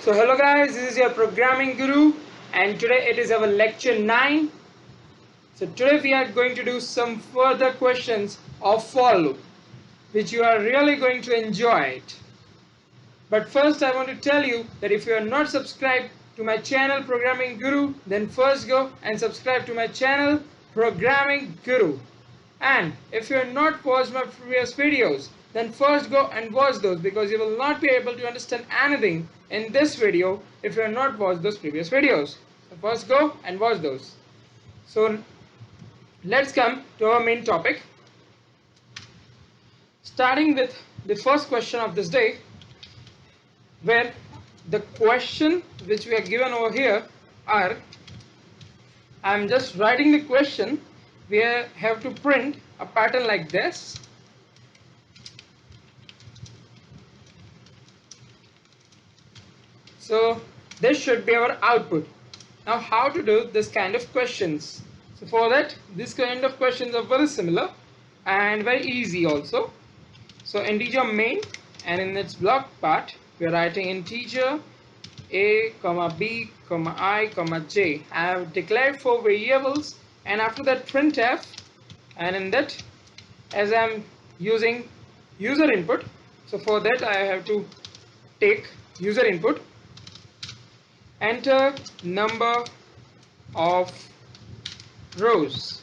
So hello guys, this is your programming guru and today it is our lecture 9. So today we are going to do some further questions of for loop which you are really going to enjoy it. But first I want to tell you that if you are not subscribed to my channel Programming Guru, then first go and subscribe to my channel Programming Guru. And if you have not watched my previous videos, then first go and watch those, because you will not be able to understand anything in this video if you have not watched those previous videos. So first go and watch those. So let's come to our main topic. Starting with the first question of this day, where the question which we are given over here are, I'm just writing the question. We have to print a pattern like this. So this should be our output. Now how to do this kind of questions? So for that, this kind of questions are very similar and very easy also. So integer main, and in its block part we are writing integer a comma b comma I comma j. I have declared 4 variables, and after that printf, and in that, as I am using user input, so for that I have to take user input, enter number of rows.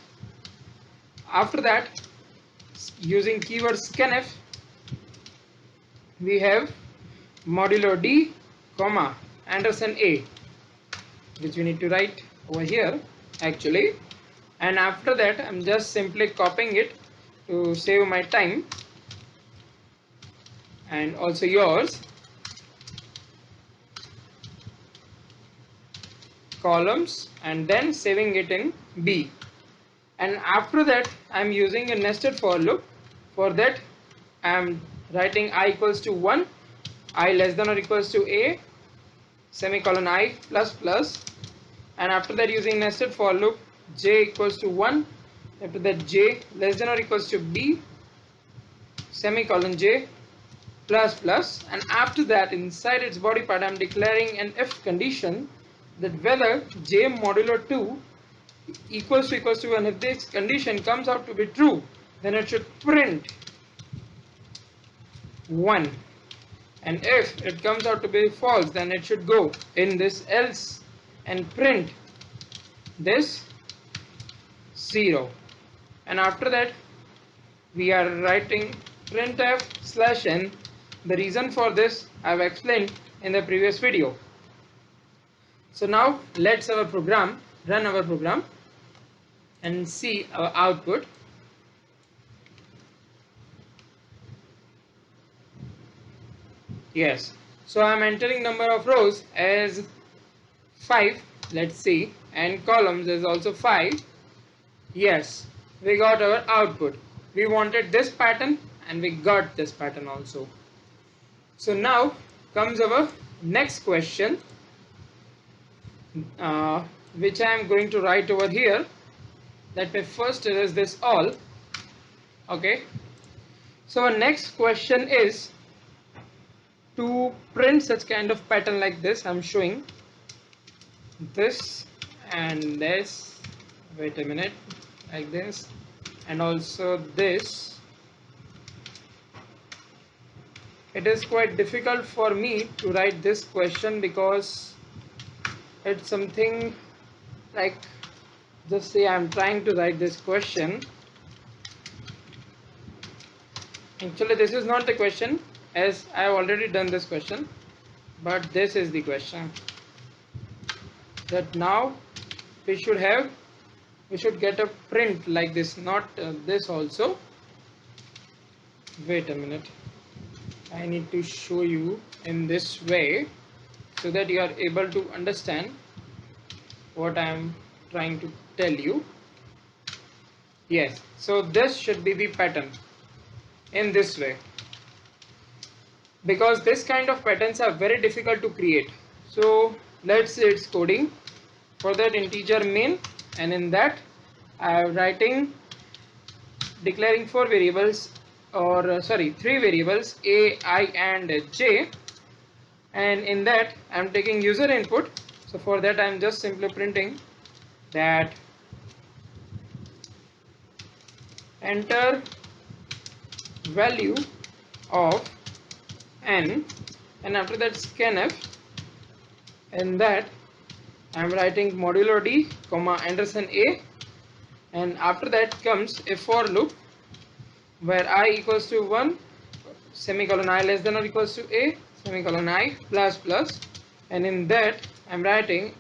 After that, using keyword scanf, we have modulo d comma ampersand a, which we need to write over here actually, and after that I'm just simply copying it to save my time and also yours. Columns, and then saving it in B, and after that I'm using a nested for loop. For that I'm writing I equals to 1, I less than or equals to a, semicolon I plus plus, and after that using nested for loop j equals to 1, after that j less than or equals to b, semicolon j plus plus, and after that inside its body part I'm declaring an if condition that whether j modulo 2 equals to 1. If this condition comes out to be true, then it should print 1, and if it comes out to be false, then it should go in this else and print this 0. And after that we are writing printf slash n. The reason for this I have explained in the previous video. So now let's run our program and see our output. Yes, so I'm entering number of rows as 5, let's see, and columns is also 5. Yes, we got our output. We wanted this pattern and we got this pattern also. So now comes our next question, which I am going to write over here. Let me first erase this all. Okay, so our next question is to print such kind of pattern like this. I'm showing this and this, wait a minute, like this, and also this. It is quite difficult for me to write this question because it's something like, just say I'm trying to write this question. Actually this is not the question, as I have already done this question, but this is the question that now we should get a print like this, not this also. Wait a minute, I need to show you in this way so that you are able to understand what I am trying to tell you. Yes, so this should be the pattern in this way, because this kind of patterns are very difficult to create. So let's say it's coding. For that, integer main, and in that I am writing, declaring 4 variables, or 3 variables, a, I and j. and in that I'm taking user input. So for that I'm just simply printing that enter value of n, and after that scanf, and that I'm writing modulo d comma Anderson a, and after that comes a for loop where I equals to 1 semicolon I less than or equals to a semicolon I plus plus, and in that I'm writing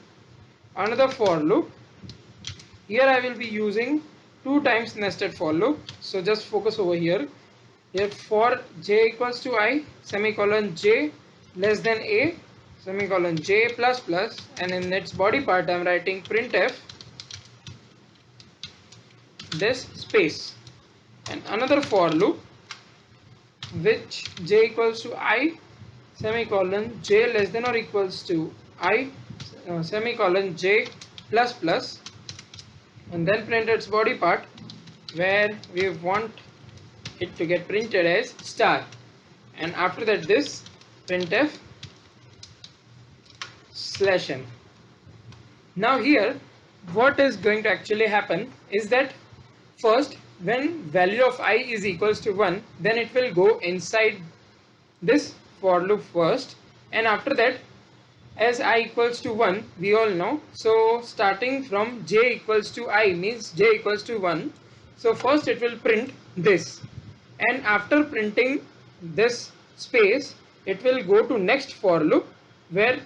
another for loop. Here I will be using 2 times nested for loop, so just focus over here. Here for j equals to I semicolon j less than a semicolon j plus plus, and in its body part I am writing printf this space, and another for loop which j equals to I semicolon j less than or equals to I semicolon j plus plus, and then print its body part where we want it to get printed as star, and after that this printf slash n. Now here what is going to actually happen is that first when value of I is equals to 1, then it will go inside this for loop first, and after that as I equals to 1 we all know, so starting from j equals to I means j equals to 1, so first it will print this, and after printing this space it will go to next for loop where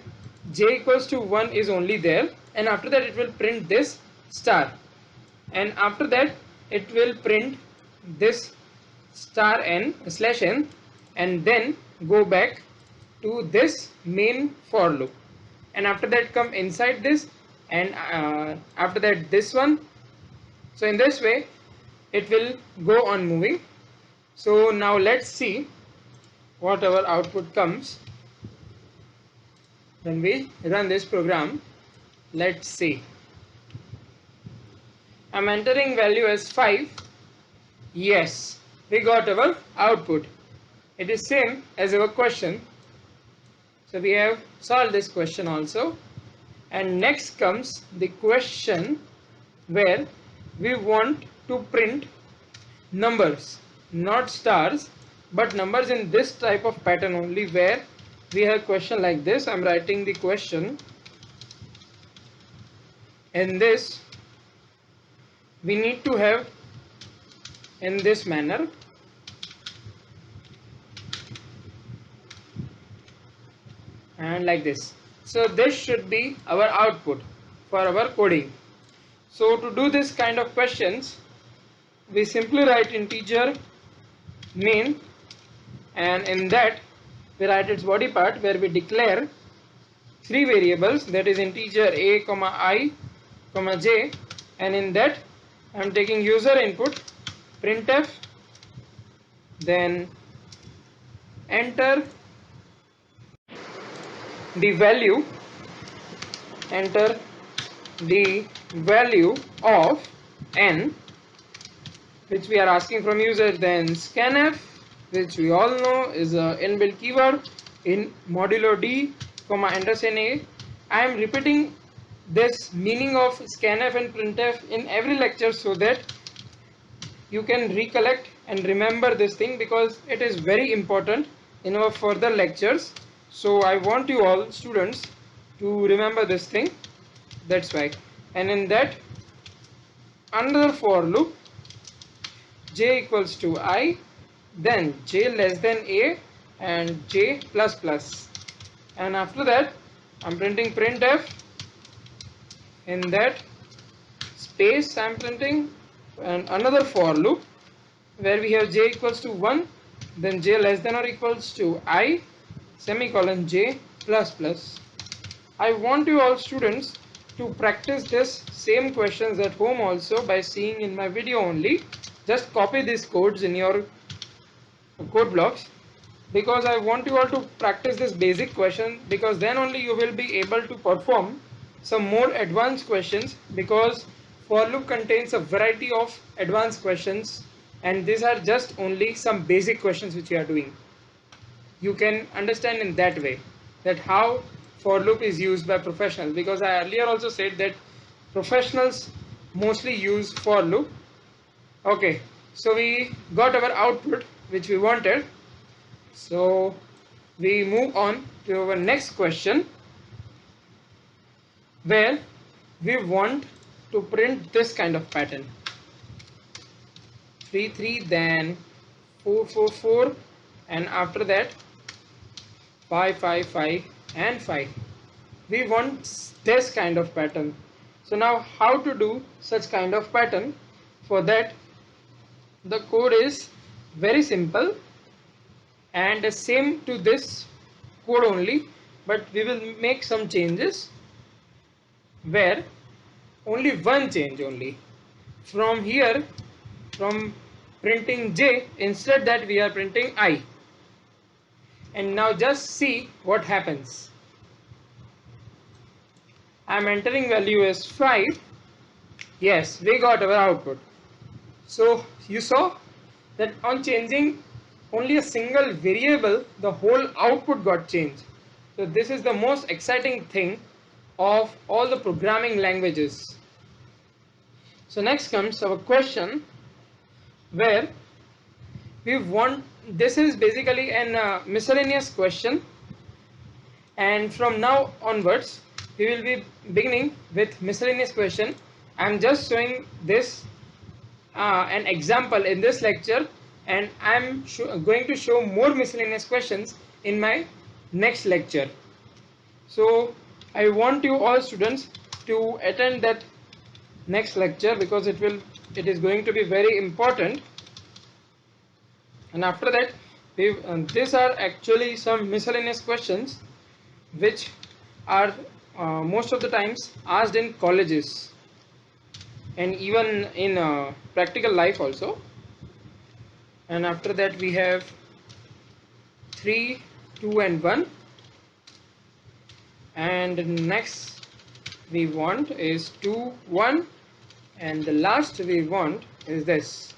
j equals to 1 is only there, and after that it will print this star, and after that it will print this star n slash n, and then go back to this main for loop, and after that come inside this, and after that this one. So in this way it will go on moving. So now let's see what our output comes when we run this program. Let's see. I'm entering value as 5. Yes, we got our output. It is same as our question. So we have solved this question also. And next comes the question where we want to print numbers, not stars, but numbers in this type of pattern only, where we have question like this. I'm writing the question in this. We need to have in this manner. And like this. So this should be our output for our coding. So to do this kind of questions, we simply write integer main, and in that we write its body part where we declare 3 variables, that is integer a comma I comma j, and in that I am taking user input printf, then enter the value, enter the value of n which we are asking from user, then scanf, which we all know is a inbuilt keyword in modulo d comma Anderson a. I am repeating this meaning of scanf and printf in every lecture so that you can recollect and remember this thing, because it is very important in our further lectures. So I want you all students to remember this thing, that's why. And in that another for loop, j equals to I, then j less than a and j plus plus, and after that I'm printing printf, in that space I'm printing, and another for loop where we have j equals to 1, then j less than or equals to I semicolon j plus plus. I want you all students to practice this same questions at home also by seeing in my video only. Just copy these codes in your code blocks, because I want you all to practice this basic question, because then only you will be able to perform some more advanced questions, because for loop contains a variety of advanced questions, and these are just only some basic questions which you are doing. You can understand in that way. that how for loop is used by professionals, because I earlier also said that professionals mostly use for loop. Okay, so we got our output which we wanted. So we move on to our next question, where we want to print this kind of pattern: 3 3, then 4 4 4, and after that 5 5 5 and 5. We want this kind of pattern. So now how to do such kind of pattern? For that, the code is very simple and same to this code only, but we will make some changes, where only one change only. From here, from printing J, instead that we are printing I. And now just see what happens. I am entering value as 5. Yes, we got our output. So you saw that on changing only a single variable, the whole output got changed. So this is the most exciting thing of all the programming languages. So next comes our question, where we want, this is basically an miscellaneous question, and from now onwards we will be beginning with miscellaneous question. I am just showing this an example in this lecture, and I am going to show more miscellaneous questions in my next lecture. So I want you all students to attend that next lecture, because it is going to be very important. And after that, these are actually some miscellaneous questions which are most of the times asked in colleges and even in practical life also. And after that we have 3 2 and 1, and next we want is 2 1, and the last we want is this.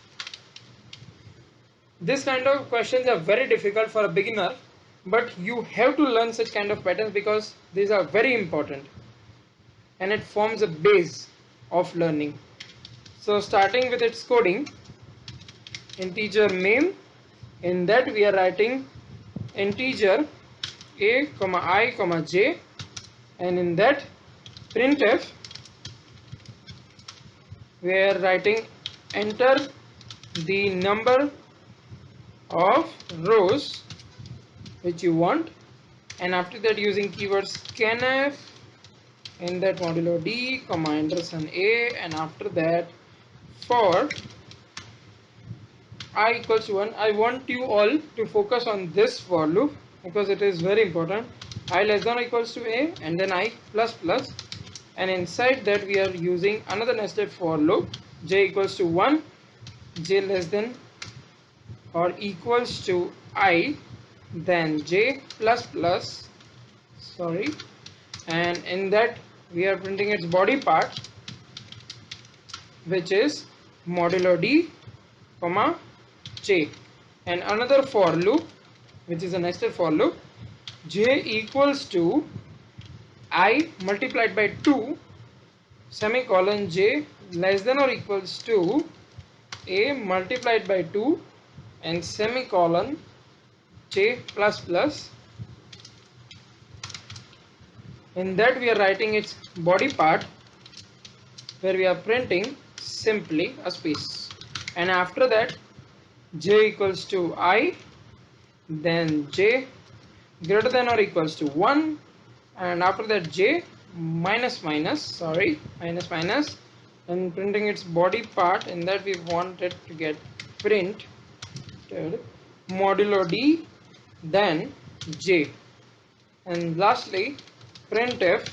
This kind of questions are very difficult for a beginner, but you have to learn such kind of patterns because these are very important and it forms a base of learning. So starting with its coding, integer main, in that we are writing integer a comma I comma j, and in that printf we are writing enter the number of rows which you want, and after that using keywords scanf, in that modulo d comma Anderson a, and after that for I equals to 1. I want you all to focus on this for loop because it is very important. I less than or equals to a, and then I plus plus, and inside that we are using another nested for loop, j equals to 1, j less than or equals to I, then j plus plus, sorry, and in that we are printing its body part, which is modulo d comma j, and another for loop which is a nested for loop, j equals to I multiplied by 2 semicolon j less than or equals to a multiplied by 2 and semicolon j plus plus. In that we are writing its body part, where we are printing simply a space, and after that j equals to I, then j greater than or equals to 1, and after that j minus minus and printing its body part. In that we want it to get printed modulo d, then j, and lastly printf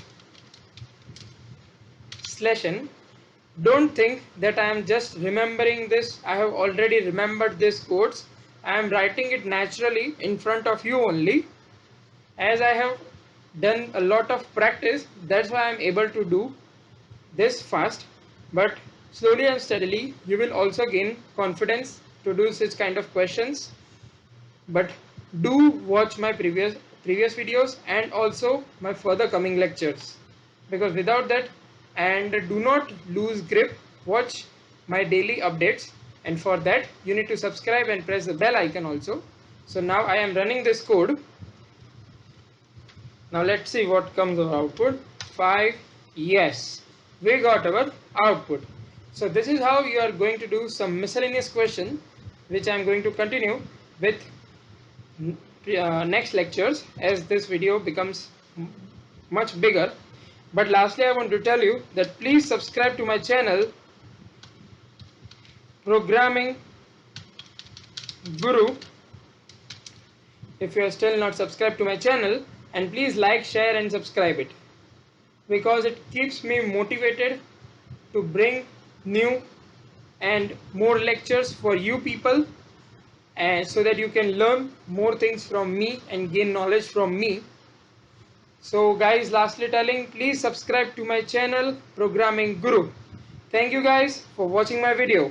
slash n. Don't think that I am just remembering this. I have already remembered this codes. I am writing it naturally in front of you only, as I have done a lot of practice. That's why I am able to do this fast, but slowly and steadily you will also gain confidence to do such kind of questions. But do watch my previous previous videos and also my further coming lectures, because without that, and do not lose grip, watch my daily updates, and for that you need to subscribe and press the bell icon also. So now I am running this code. Now let's see what comes our output. 5. Yes, we got our output. So this is how you are going to do some miscellaneous question, which I am going to continue with next lectures as this video becomes much bigger. But lastly, I want to tell you that please subscribe to my channel Programming Guru if you are still not subscribed to my channel, and please like, share and subscribe it, because it keeps me motivated to bring new and more lectures for you people, and so that you can learn more things from me and gain knowledge from me. So guys, lastly telling, please subscribe to my channel Programming Guru. Thank you guys for watching my video.